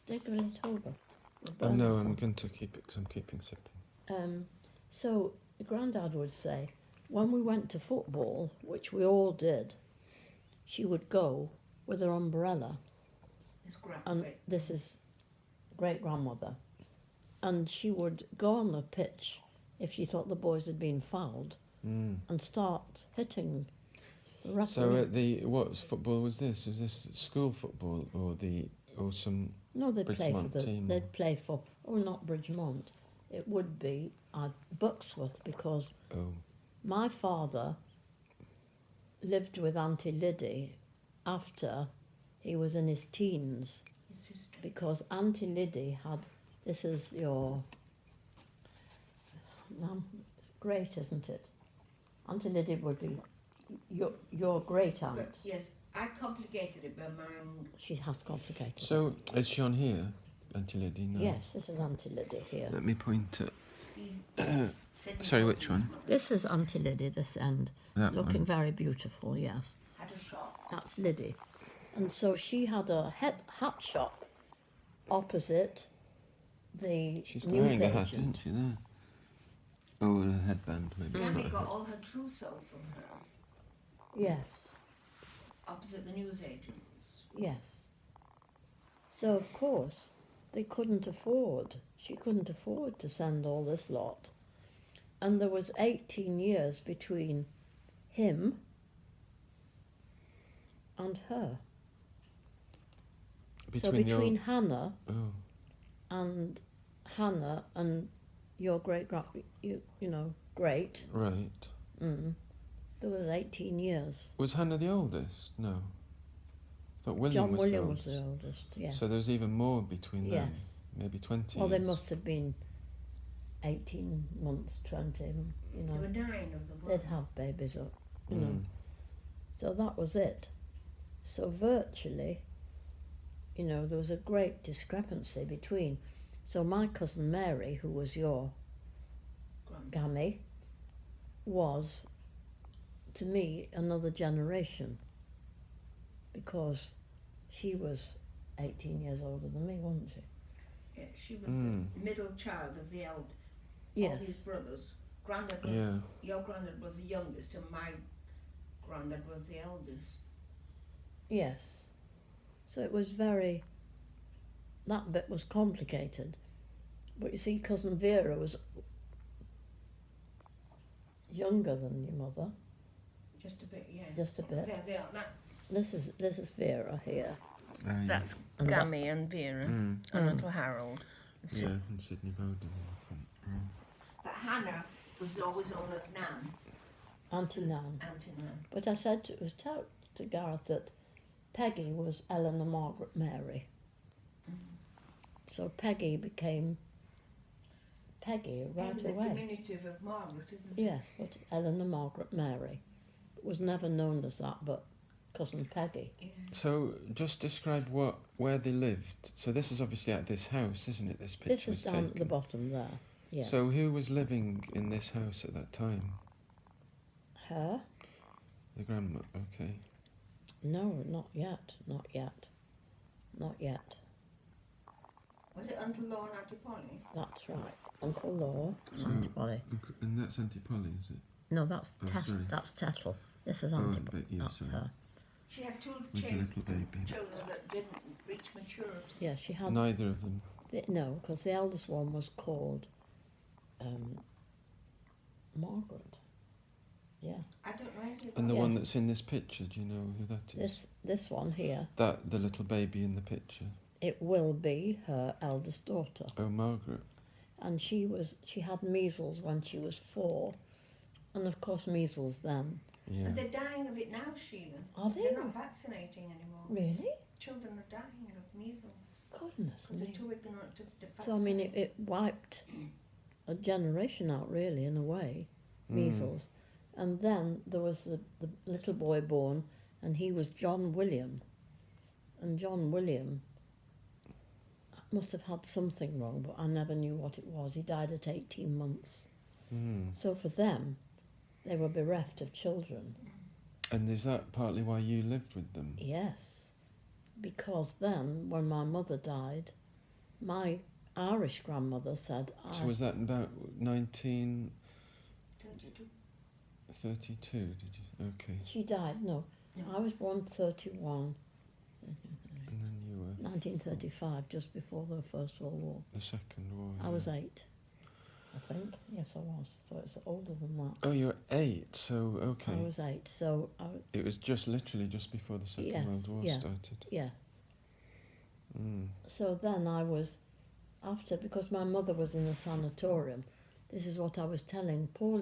Digger it over. Oh no, I'm going to keep it because I'm keeping sipping. So Grandad would say, when we went to football, which we all did, she would go with her umbrella. And this is great-grandmother. And she would go on the pitch if she thought the boys had been fouled and start hitting the referee. So at what football was this? Was this school football or some No, they'd play Bridgemont for team? They'd play for, not Bridgemont. It would be Bugsworth, because my father lived with Auntie Liddy after he was in his teens. His sister. Because Auntie Liddy had, this is your, great, isn't it? Auntie Liddy would be your great aunt. But yes, I complicated it by mine. She has complicated it. So is she on here, Auntie Liddy? No. Yes, this is Auntie Liddy here. Let me point at. Sorry, which one? This is Auntie Liddy, this end. That Looking one. very beautiful, yes. Had a shop. That's Liddy. And so she had a hat shop opposite the She's news wearing a agent. hat, isn't she, there? Oh, and a headband, maybe. It's Granny not a got hat. all her trousseau from her, Yes, opposite the news agents. yes. So, of course, she couldn't afford to send all this lot. And there was 18 years between him and her. Between Hannah and your great. Right. There was 18 years. Was Hannah the oldest? No. I thought William John was William the was oldest. the oldest, yes. So there was even more between them. Yes. Maybe 20 Well, they years. must have been 18 months, 20, you know. There were 9 of them. They'd have babies up, you know. So that was it. So virtually, you know, there was a great discrepancy between. So my cousin Mary, who was your Gammy, was, to me, another generation, because she was 18 years older than me, wasn't she? Yeah, she was the middle child of the eldest. Yes. All his brothers. Grandad was, your granddad was the youngest, and my granddad was the eldest. Yes. So it was that bit was complicated. But you see, Cousin Vera was younger than your mother. Just a bit, yeah. Just a bit. There they are. This is Vera here. That's And Gammy and Vera and little Harold. Yeah, and Sydney Bowden in the front row. But Hannah was always known as Nan. Auntie Nan. Auntie Nan. But I said to Gareth that Peggy was Eleanor Margaret Mary. So Peggy became Peggy right It was away. a diminutive of Margaret, isn't it? Yes, but Eleanor Margaret Mary. It was never known as that, but Cousin Peggy. Yeah. So just describe where they lived. So this is obviously at this house, isn't it? This picture This is was down taken. at the bottom there. Yeah. So who was living in this house at that time? Her? The grandma. Okay. No, not yet. Not yet. Not yet. Was it Uncle Law and Auntie Polly? That's right. Uncle Law, So- Auntie Polly. And that's Auntie Polly, is it? No, that's Oh, sorry. that's Tettle. This is Auntie but yeah, That's sorry. her. She had 2 With the children little baby. that didn't reach maturity. Yeah, she had. Neither of them. No, because the eldest one was called Margaret. Yeah. I don't know anything about And the one Yes. that's in this picture, do you know who that is? This one here, The little baby in the picture. it will be her eldest daughter. Oh, Margaret. And she had measles when she was 4. And of course measles then. Yeah. And they're dying of it now, Sheila. Are they? They're not vaccinating anymore. Really? Children are dying of measles Goodness because they're me. too ignorant to vaccinate. So I mean it wiped a generation out really in a way, measles. And then there was the little boy born and he was John William. And John William must have had something wrong, but I never knew what it was. He died at 18 months. So for them, they were bereft of children. And is that partly why you lived with them? Yes, because then when my mother died, my Irish grandmother said, So was that about 1932? 32. Did you? Okay. she died, no, No. I was born 31, And then you were 1935, just before the First World War. the Second War. I was 8, I think. Yes, I was. So it's older than that. Oh, you were 8. So okay. I was 8, so It was just literally just before the Second Yes, World War yes. started. yeah. Mm. So then I was, after, because my mother was in a sanatorium, this is what I was telling Pauline.